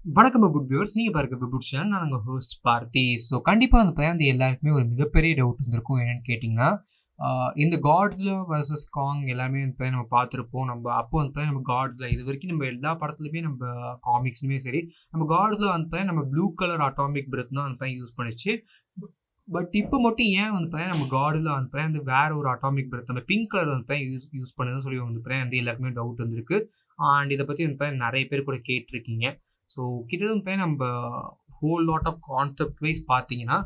வணக்கம் good viewers. நீங்கள் பாருங்க குட் சேனல். நான் உங்கள் ஹோஸ்ட் பார்த்தி. ஸோ கண்டிப்பாக அந்த பையன் எல்லாருக்குமே ஒரு மிகப்பெரிய டவுட் இருந்திருக்கும். என்னென்னு கேட்டிங்கன்னா, இந்த காட்ஸிலா வர்சஸ் காங் எல்லாமே வந்து நம்ம பார்த்துருப்போம். அப்போ வந்து நம்ம காட்ஸில் இது வரைக்கும் நம்ம எல்லா படத்துலையுமே நம்ம காமிக்ஸ்லுமே சரி, நம்ம காட்ஸில் வந்து நம்ம ப்ளூ கலர் அட்டாமிக் பிரெத் தான் வந்து யூஸ் பண்ணிச்சு. பட் இப்போ மட்டும் ஏன் வந்து நம்ம காடில் வந்து வேற ஒரு அட்டாமிக் பிரெத் நம்ம பிங்க் கலர் வந்து யூஸ் பண்ணுதுன்னு சொல்லி வந்து எல்லாருக்குமே டவுட் வந்திருக்கு. அண்ட் இதை பற்றி வந்து நிறைய பேர் கூட கேட்டிருக்கீங்க. ஸோ கிட்டத்தட்ட நம்ம whole lot of concept wise பார்த்தீங்கன்னா,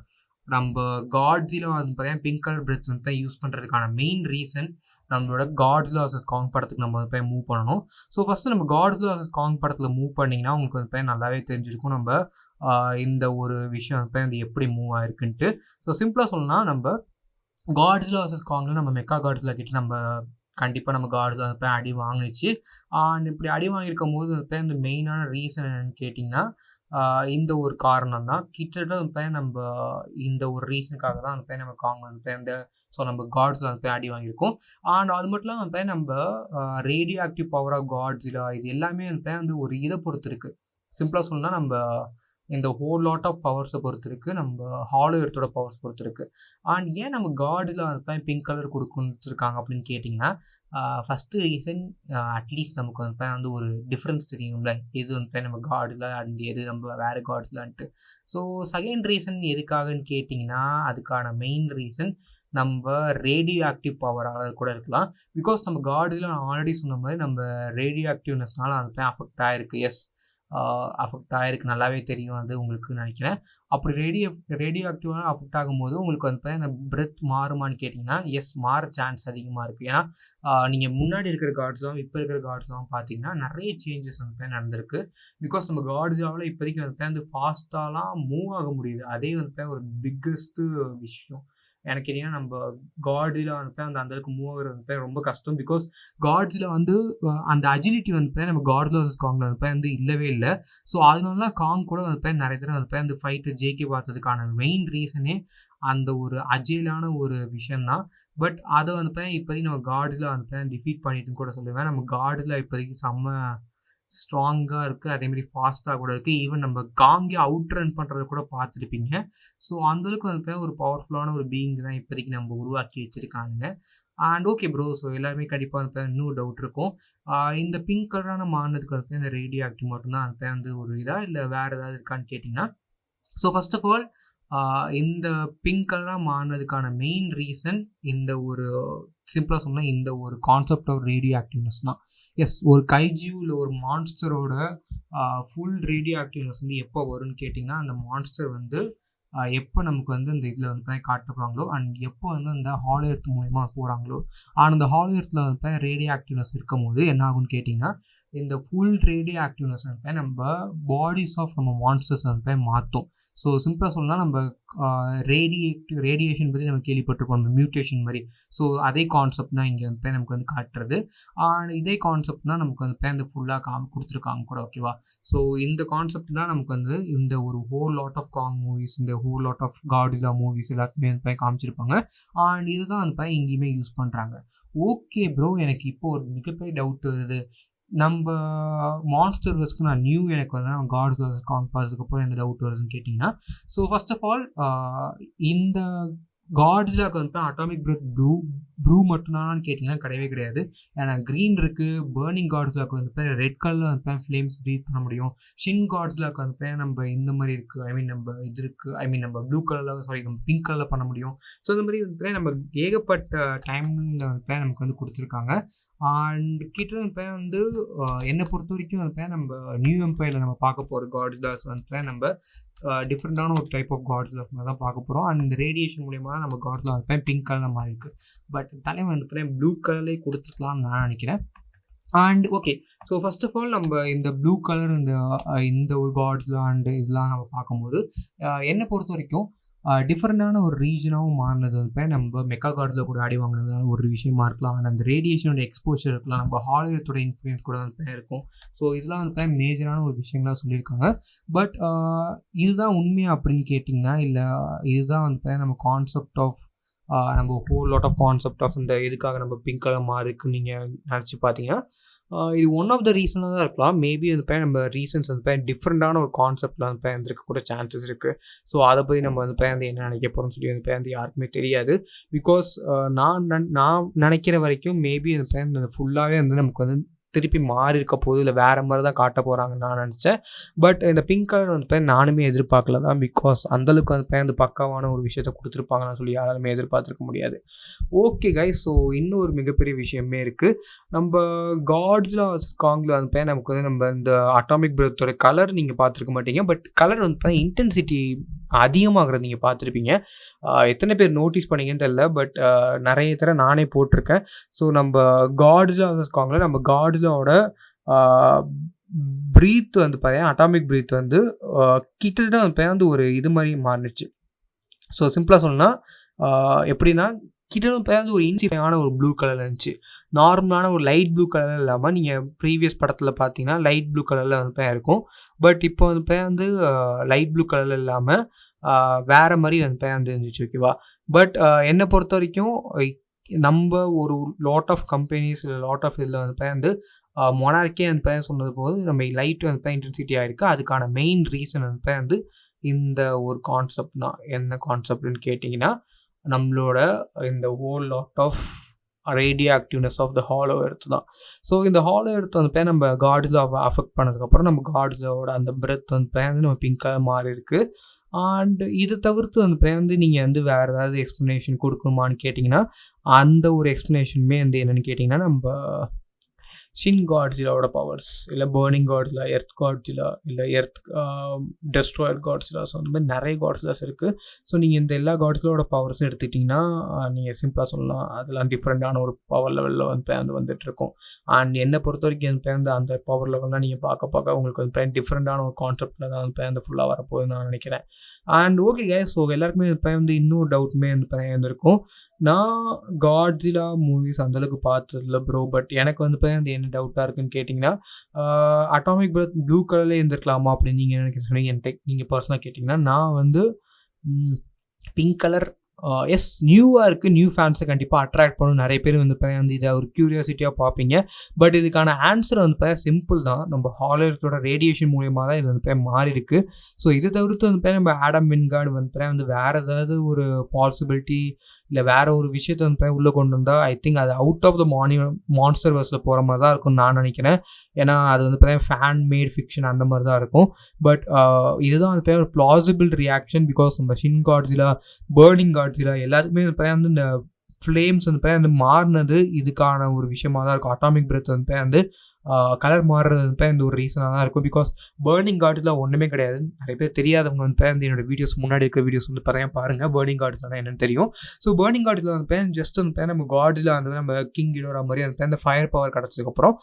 நம்ம காட்ஸில் வந்து பார்த்தீங்கன்னா பிங்க் கலர் பிரெத் வந்து யூஸ் பண்ணுறதுக்கான மெயின் ரீசன் நம்மளோட காட்ஸில் வர்சஸ் காங் படத்துக்கு நம்ம வந்து மூவ் பண்ணணும். ஸோ ஃபஸ்ட்டு நம்ம காட்ஸில் வர்சஸ் காங் படத்தில் மூவ் பண்ணிங்கன்னா உங்களுக்கு வந்து நல்லாவே தெரிஞ்சிருக்கும் நம்ம இந்த ஒரு விஷயம் வந்து எப்படி மூவ் ஆயிருக்குன்ட்டு. ஸோ சிம்பிளாக சொல்லணும்னா, நம்ம காட்ஸில் வர்சஸ் காங்கில் நம்ம மெக்கா காட்ஸில் கிட்ட நம்ம கண்டிப்பாக நம்ம காட்ஸில் வந்து அடி வாங்கிச்சு. அண்ட் இப்படி அடி வாங்கியிருக்கும் போது இந்த மெயினான ரீசன் என்னென்னு கேட்டிங்கன்னா, இந்த ஒரு காரணம் தான். கிட்டத்தட்ட நம்ம இந்த ஒரு ரீசனுக்காக தான் நம்ம காங் வந்து நம்ம காட்ஸில் வந்து அடி வாங்கியிருக்கோம். அண்ட் அது மட்டும் இல்லாமல் நம்ம ரேடியோ ஆக்டிவ் பவர் ஆஃப் காட்ஸில் இது எல்லாமே வந்து ஒரு இதை பொறுத்து இருக்குது. சிம்பிளாக சொல்லணும்னா, நம்ம இந்த ஹோல் லாட் ஆஃப் பவர்ஸை பொறுத்து இருக்குது, நம்ம ஹாலோ எர்த்தோட பவர்ஸ் பொறுத்து இருக்குது. அண்ட் ஏன் நம்ம காட்ஸில் வந்து பிங்க் கலர் கொடுத்துருக்காங்க அப்படின்னு கேட்டிங்கன்னா, ஃபஸ்ட்டு ரீசன் அட்லீஸ்ட் நமக்கு வந்து ஒரு டிஃப்ரென்ஸ் தெரியும்ல, எது வந்து நம்ம காடில் அண்ட் எது நம்ம வேறு காட்ஸ்லான்ட்டு. ஸோ செகண்ட் ரீசன் எதுக்காகன்னு கேட்டிங்கன்னா, அதுக்கான மெயின் ரீசன் நம்ம ரேடியோ ஆக்டிவ் பவரால் கூட இருக்கலாம். பிகாஸ் நம்ம காட்ஸில் நான் ஆல்ரெடி சொன்ன மாதிரி நம்ம ரேடியோ ஆக்டிவ்னஸ்னால அந்த அஃபெக்ட் ஆகிருக்கு. எஸ், அஃபெக்ட் ஆகிருக்கு, நல்லாவே தெரியும் அது உங்களுக்கு நினைக்கிறேன். அப்படி ரேடியோ ஆக்டிவாக அஃபெக்ட் ஆகும்போது உங்களுக்கு வந்து அந்த பிரெத் மாறுமான்னு கேட்டிங்கன்னா, எஸ், மாற சான்ஸ் அதிகமாக இருக்குது. ஏன்னா நீங்கள் முன்னாடி இருக்கிற காட்ஸ்லாம் இப்போ இருக்கிற காட்ஸ்லாம் பார்த்தீங்கன்னா நிறைய சேஞ்சஸ் வந்து நடந்திருக்கு. பிகாஸ் நம்ம காட்ஸாவில் இப்போதைக்கு வந்து ஃபாஸ்ட்டாலாம் மூவ் ஆக முடியுது. அதே வந்து ஒரு பிக்கஸ்ட்டு விஷயம். எனக்கு கேட்டிங்கன்னா, நம்ம காட்ஸில் வந்து அந்த அளவுக்கு மூவ் ஆகிறது வந்து ரொம்ப கஷ்டம். பிகாஸ் காட்ஸில் வந்து அந்த அஜிலிட்டி வந்து நம்ம காட்ஸில் வர்சஸ் காங்கில் வந்து இல்லவே இல்லை. ஸோ அதனால தான் காங் கூட வந்து நிறைய தடவை வந்து அந்த ஃபைட்டை ஜெயிக்க பார்த்ததுக்கான மெயின் ரீசனே அந்த ஒரு அஜிலான ஒரு விஷயந்தான். பட் அதை வந்து இப்போதைக்கு நம்ம காட்ஸில் வந்து டிஃபீட் பண்ணிட்டுன்னு கூட சொல்லுவேன். நம்ம காட்ஸில் இப்போதைக்கு செம்ம ஸ்ட்ராங்காக இருக்குது, அதேமாதிரி ஃபாஸ்ட்டாக கூட இருக்குது. ஈவன் நம்ம காங்கே அவுட் ரன் பண்ணுறத கூட பார்த்துருப்பீங்க. ஸோ அந்தளவுக்கு வந்து ஒரு பவர்ஃபுல்லான ஒரு பீயிங் தான் இப்போதைக்கு நம்ம உருவாக்கி வச்சுருக்காங்க. அண்ட் ஓகே ப்ரோ, ஸோ எல்லாருமே கண்டிப்பாக வந்து இன்னும் டவுட் இருக்கும். இந்த பிங்க் கலரான மாறினதுக்கு வந்து இந்த ரேடியோ ஆக்டிவ் மட்டும்தான் வந்து ஒரு இதாக இல்லை வேறு ஏதாவது இருக்கான்னு கேட்டிங்கன்னா, ஸோ ஃபர்ஸ்ட் ஆஃப் ஆல் இந்த பிங்க் கலராக மாறினதுக்கான மெயின் ரீசன் இந்த ஒரு சிம்பிளாக சொன்னால் இந்த ஒரு கான்செப்ட் ஆஃப் ரேடியோ ஆக்டிவ்னஸ் தான். எஸ், ஒரு கைஜூ இல்லை ஒரு மான்ஸ்டரோட ஃபுல் ரேடியோ ஆக்டிவ்னஸ் வந்து எப்போ வரும்னு கேட்டிங்கன்னா, அந்த மான்ஸ்டர் வந்து எப்போ நமக்கு வந்து இந்த இதில் வந்து காட்டுறாங்களோ அண்ட் எப்போ வந்து அந்த ஹாலோ எர்த் மூலயமா போகிறாங்களோ, ஆனால் அந்த ஹாலோ எர்த்தில் வந்து ரேடியோ ஆக்டிவ்னஸ் இருக்கும் போது என்ன ஆகும்னு கேட்டிங்கன்னா, இந்த ஃபுல் ரேடியோ ஆக்டிவ்னஸ் வந்து நம்ம பாடிஸ் ஆஃப் நம்ம மான்ஸ்டர்ஸ் வந்து மாற்றும். ஸோ சிம்பிளாக சொல்லலாம், நம்ம ரேடியேஷன் பற்றி நம்ம கேள்விப்பட்டிருப்போம், நம்ம மியூட்டேஷன் மாதிரி. ஸோ அதே கான்செப்ட் தான் இங்கே வந்து நமக்கு வந்து காட்டுறது. இதே கான்செப்ட் தான் நமக்கு வந்து இந்த ஃபுல்லாக கொடுத்துருக்காங்க கூட, ஓகேவா? ஸோ இந்த கான்செப்ட் தான் நமக்கு வந்து இந்த ஒரு whole lot of Kong movies, இந்த whole lot of Godzilla movies எல்லாத்துலேயுமே வந்து காமிச்சிருப்பாங்க. அண்ட் இதுதான் வந்து இங்கேயுமே யூஸ் பண்ணுறாங்க. ஓகே ப்ரோ, எனக்கு இப்போ ஒரு மிகப்பெரிய டவுட் வருது. நம்ம மான்ஸ்டர் வர்ஸ்க்கு நான் எனக்கு வந்து காட்ஸ் வர்சஸ் காங் பார்த்ததுக்கப்புறம் எந்த டவுட் வருதுன்னு கேட்டிங்கன்னா, ஸோ ஃபர்ஸ்ட் ஆஃப் ஆல் இந்த காட்ஸிலாக்கு வந்து அட்டாமிக் பிரெத் ப்ளூ மட்டும்தான்னு கேட்டிங்கன்னா கிடையவே கிடையாது. ஏன்னா க்ரீன் இருக்குது. பர்னிங் காட்ஸிலாக்கு வந்து ரெட் கலரில் வந்து ஃப்ளேம்ஸ் ப்ரீத் பண்ண முடியும். ஷின் காட்ஸிலாக்கு வந்து நம்ம இந்த மாதிரி இருக்குது, நம்ம இது இருக்குது, நம்ம ப்ளூ கலரில் நம்ம பிங்க் கலரில் பண்ண முடியும். ஸோ இந்த மாதிரி வந்து நம்ம ஏகப்பட்ட டைமில் வந்து நமக்கு வந்து கொடுத்துருக்காங்க. அண்ட் கிட்ட வந்து என்னை பொறுத்த வரைக்கும் வந்து நம்ம நியூ எம்பையரில் நம்ம பார்க்க போகிற காட்ஸிலாஸ் வந்து நம்ம டிஃப்ரெண்ட்டான ஒரு டைப் ஆஃப் காட்ஸிலாஸ் தான் பார்க்க போகிறோம். அண்ட் இந்த ரேடியேஷன் மூலியமாக தான் நம்ம காட்ஸில் வந்து பிங்க் கலரில் மாறி இருக்குது. பட் தலைவன் வந்து ப்ளூ கலர்லேயே கொடுத்துருக்கலாம்னு நான் நினைக்கிறேன். And okay, so first of all நம்ம இந்த ப்ளூ கலர் இந்த ஒரு காட்ஸ்லாம் அண்ட் இதெல்லாம் நம்ம பார்க்கும்போது என்னை பொறுத்த வரைக்கும் டிஃப்ரெண்ட்டான ஒரு ரீஜனாகவும் மாறினது வந்து நம்ம மெக்கா காட்ஸில் கூட அடி வாங்கினதால ஒரு விஷயமா இருக்கலாம். அண்ட் அந்த ரேடியேஷனோட எக்ஸ்போஷர் இருக்கலாம், நம்ம ஹாலிவுட்டோட இன்ஃப்ளூயன்ஸ் கூட வந்து இருக்கும். ஸோ இதெல்லாம் வந்து மேஜரான ஒரு விஷயங்களாக சொல்லியிருக்காங்க. பட் இதுதான் உண்மையாக அப்படின்னு கேட்டிங்கன்னா, இல்லை இதுதான் வந்து நம்ம கான்செப்ட் ஆஃப் நம்ம whole lot of concept of இந்த எதுக்காக நம்ம பிங்க் கலர் மாறிக்குன்னு நீங்கள் நினச்சி பார்த்தீங்கன்னா, இது ஒன் ஆஃப் த ரீசனாக தான் இருக்கலாம். மேபி வந்து நம்ம ரீசன்ஸ் வந்து டிஃப்ரெண்ட்டான ஒரு கான்செப்டில் வந்து இருந்திருக்க கூட சான்சஸ் இருக்குது. ஸோ அதை பற்றி நம்ம வந்து என்ன நினைக்க போகிறோம்னு சொல்லி வந்து யாருக்குமே தெரியாது. பிகாஸ் நான் நினைக்கிற வரைக்கும் மேபி அந்த ஃபுல்லாகவே வந்து நமக்கு வந்து திருப்பி மாறி இருக்க போகுது, இல்லை வேறு மாதிரி தான் காட்ட போகிறாங்கன்னு நான் நினச்சேன். பட் இந்த பிங்க் கலர் வந்து நானுமே எதிர்பார்க்கல தான். பிகாஸ் அந்தளவுக்கு வந்து பக்காவான ஒரு விஷயத்தை கொடுத்துருப்பாங்கன்னு சொல்லி யாராலுமே எதிர்பார்த்துருக்க முடியாது. ஓகே கைஸ், ஸோ இன்னும் ஒரு மிகப்பெரிய விஷயமே இருக்குது. நம்ம காட்ஸிலா வர்சஸ் காங்கில் வந்து நமக்கு வந்து நம்ம இந்த அட்டாமிக் பிரத்தோட கலர் நீங்கள் பார்த்துருக்க மாட்டீங்க. பட் கலர் வந்து இன்டென்சிட்டி அதிகமாகிறது நீங்கள் பார்த்துருப்பீங்க. எத்தனை பேர் நோட்டீஸ் பண்ணிங்கன்னு தெரியல, பட் நிறைய தடவை நானே போட்டிருக்கேன். ஸோ நம்ம காட்ஸிலா வர்சஸ் காங்கில் நம்ம காட்ஸிலாவோட ப்ரீத் வந்து பார்த்தீங்கன்னா அட்டாமிக் ப்ரீத் வந்து கிட்டத்தட்ட வந்து ஒரு இது மாதிரி மாறிடுச்சு. ஸோ சிம்பிளாக சொல்லணும்னா எப்படின்னா கிட்டத்தட்ட ஒரு இன்சிஃபையான ஒரு ப்ளூ கலரில் இருந்துச்சு. நார்மலான ஒரு லைட் ப்ளூ கலரில் இல்லாமல் நீங்கள் ப்ரீவியஸ் படத்தில் பார்த்தீங்கன்னா லைட் ப்ளூ கலரில் வந்து இருக்கும். பட் இப்போ வந்து லைட் ப்ளூ கலரில் இல்லாமல் வேறு மாதிரி வந்து இருந்துச்சு. ஓகேவா? பட் என்னை பொறுத்த வரைக்கும் நம்ம ஒரு லாட் ஆஃப் கம்பெனிஸ் இல்லை லாட் ஆஃப் இதில் வந்து மொனார்க்கே வந்து சொன்னது போது நம்ம லைட் வந்து இன்டென்சிட்டி ஆகிருக்கு. அதுக்கான மெயின் ரீசன் வந்து இந்த ஒரு கான்செப்ட் தான். என்ன கான்செப்ட்னு கேட்டிங்கன்னா நம்மளோட இந்த whole lot of radio activeness of the hollow earth தான். ஸோ இந்த ஹாலோ எர்த் வந்து நம்ம காட்ஸில் அஃபெக்ட் பண்ணதுக்கப்புறம் நம்ம காட்ஸோட அந்த பிரெத் வந்து நம்ம பிங்காக மாறி இருக்குது. அண்ட் இது தவிர்த்து வந்து நீங்கள் வந்து வேறு ஏதாவது எக்ஸ்ப்ளனேஷன் கொடுக்கணுமான்னு கேட்டிங்கன்னா அந்த ஒரு எக்ஸ்ப்ளனேஷனுமே வந்து என்னென்னு கேட்டிங்கன்னா நம்ம ஷின் காட்ஸிலாவோட பவர்ஸ், இல்லை பேர்னிங் காட்ஸிலா, எர்த் காட்ஸிலா, இல்லை எர்த் டெஸ்ட்ராயர் காட்ஸிலா. ஸோ அந்த மாதிரி நிறைய காட்ஸிலாஸ் இருக்குது. ஸோ நீங்கள் இந்த எல்லா காட்ஸிலோட பவர்ஸும் எடுத்துக்கிட்டிங்கன்னா நீங்கள் சிம்பிளாக சொல்லலாம் அதெல்லாம் டிஃப்ரெண்ட்டான ஒரு பவர் லெவலில் வந்து வந்துட்டுருக்கும். அண்ட் என்னை பொறுத்த வரைக்கும் வந்து அந்த பவர் லெவல்லாம் நீங்கள் பார்க்க உங்களுக்கு வந்து டிஃப்ரெண்ட்டான ஒரு கான்செப்டில் தான் வந்து ஃபுல்லாக வரப்போகுதுன்னு நான் நினைக்கிறேன். அண்ட் ஓகே கைஸ், ஸோ எல்லாருக்குமே வந்து இன்னும் டவுட்டுமே வந்து இருக்கும். நான் காட்ஸிலா மூவிஸ் அந்தளவுக்கு பார்த்ததில்ல ப்ரோ. பட் எனக்கு வந்து என்ன டவுட்டாக இருக்குன்னு கேட்டிங்கன்னா அட்டாமிக் பிரத் ப்ளூ கலர்லேயே இருந்திருக்கலாமா அப்படின்னு நீங்கள் எனக்கு சொன்னீங்க. நீங்கள் பர்சனலாக கேட்டிங்கன்னா நான் வந்து பிங்க் கலர் எஸ் நியூவாக இருக்குது. நியூ ஃபேன்ஸை கண்டிப்பாக அட்ராக்ட் பண்ணும். நிறைய பேர் வந்து இதை ஒரு க்யூரியாசிட்டியாக பார்ப்பீங்க. பட் இதுக்கான ஆன்சர் வந்து சிம்பிள் தான். நம்ம ஹாலோஎர்த்தோட ரேடியேஷன் மூலியமாக தான் இது வந்து மாறி இருக்குது. ஸோ இது தவிர்த்து வந்து நம்ம ஆடம் வின்கார்டு வந்து வேறு ஏதாவது ஒரு பாசிபிலிட்டி இல்லை வேறு ஒரு விஷயத்தை வந்து உள்ளே கொண்டு வந்தால் ஐ திங்க் அது அவுட் ஆஃப் த மான்ஸ்டர் வர்ஸில் போகிற மாதிரி தான் இருக்கும்னு நான் நினைக்கிறேன். ஏன்னா அது வந்து ஃபேன் மேட் ஃபிக்ஷன் அந்த மாதிரி தான் இருக்கும். பட் இதுதான் வந்து ஒரு பிளாசிபிள் ரியாக்ஷன். பிகாஸ் நம்ம ஷின் காட்ஸிலா, பேர்னிங் காட்ஸிலா எல்லாத்துக்குமே வந்து இந்த ஃப்ளேம்ஸ் வந்து மாறினது இதுக்கான ஒரு விஷயமாக தான் இருக்கும். அட்டாமிக் பிரெத் வந்து கலர் மாறுறது இந்த ஒரு ரீசனாக தான் இருக்கும். பிகாஸ் பேர்னிங் காட்ஸில் ஒன்றுமே கிடையாது. நிறைய பேர் தெரியாதவங்க வந்து என்னோட வீடியோஸ் முன்னாடி இருக்க வீடியோஸ் வந்து பாருங்கள். பேர்னிங் காட்ஸில் தான் என்னென்னு தெரியும். ஸோ பேர்னிங் காட்ஸில் வந்து ஜஸ்ட் வந்து நம்ம காட்ஸில் வந்து நம்ம கிங் கிடோரா மாதிரி அந்த ஃபயர் பவர் கிடச்சதுக்கப்புறம்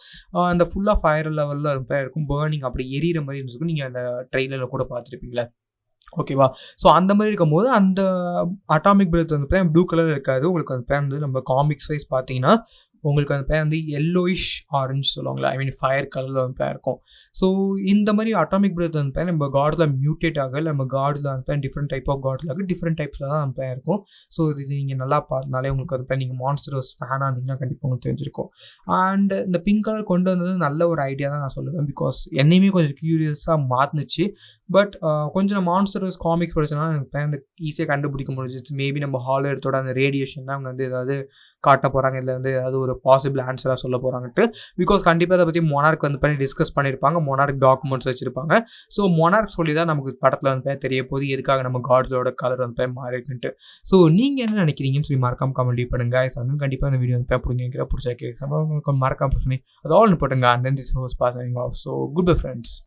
அந்த ஃபுல்லாக ஃபயர் லெவலில் இருக்கும். பேர்னிங் அப்படி எரியிற மாதிரி இருந்துருக்கும். நீங்கள் அந்த ட்ரெயிலரில் கூட பார்த்துருப்பீங்களா? ஓகேவா? ஸோ அந்த மாதிரி இருக்கும்போது அந்த அட்டாமிக் பிரெத் வந்து ப்ளூ கலர் இருக்காது. உங்களுக்கு வந்து நம்ம காமிக்ஸ் வைஸ் பார்த்தீங்கன்னா உங்களுக்கு வந்து எல்லோயிஷ் ஆரஞ்சு சொல்லுவாங்களா, ஐ மீன் ஃபயர் கலரில் வந்து இருக்கும். ஸோ இந்த மாதிரி அட்டாமிக் பிரெத் வந்து நம்ம காட்ஸில் மியூட்டேட் ஆகல. நம்ம காட்ஸில் வந்து டிஃப்ரெண்ட் டைப் ஆஃப் காட்ஸில் இருக்குது. டிஃப்ரெண்ட் டைப்ஸில் தான் வந்து இருக்கும். ஸோ இது நீங்கள் நல்லா பார்த்தாலே உங்களுக்கு வந்து நீங்கள் மான்ஸ்டர்ஸ் ஃபேனாக இருந்தீங்கன்னா கண்டிப்பாக உங்களுக்கு தெரிஞ்சிருக்கும். அண்ட் இந்த பிங்க் கலர் கொண்டு வந்தது நல்ல ஒரு ஐடியா தான் நான் சொல்லுவேன். பிகாஸ் என்னையுமே கொஞ்சம் க்யூரியஸாக மாற்றுனுச்சு. பட் கொஞ்சம் மான்ஸ்டர்ஸ் காமிக்ஸ் படிச்சோன்னா எனக்கு வந்து ஈஸியாக கண்டுபிடிக்க முடிஞ்சிச்சு. மேபி நம்ம ஹாலோஎர்த்தோட அந்த ரேடியேஷன் தான் அவங்க வந்து ஏதாவது காட்ட போகிறாங்க, இல்லை வந்து ஏதாவது ஒரு பாசிபிள் ஆன்சராக சொல்ல போகிறாங்கட்டு. பிகாஸ் கண்டிப்பாக அதை பற்றி மொனார்க் வந்து டிஸ்கஸ் பண்ணியிருப்பாங்க. மொனார்க் டாக்குமெண்ட்ஸ் வச்சுருப்பாங்க. ஸோ மொனார்க் சொல்லி தான் நமக்கு படத்தில் வந்து தெரிய போது எதுக்காக நம்ம காட்ஸோட கலர் வந்து மாறி இருக்குன்ட்டு. ஸோ நீங்கள் என்ன நினைக்கிறீங்கன்னு சொல்லி மறக்காம கமெண்ட் பண்ணுங்க. அது கண்டிப்பாக அந்த வீடியோ வந்து பிடிங்க பிடிச்சா கேட்க மறக்காம பண்ணி அது ஆல் போட்டுங்க. And then this was passing off. So goodbye friends.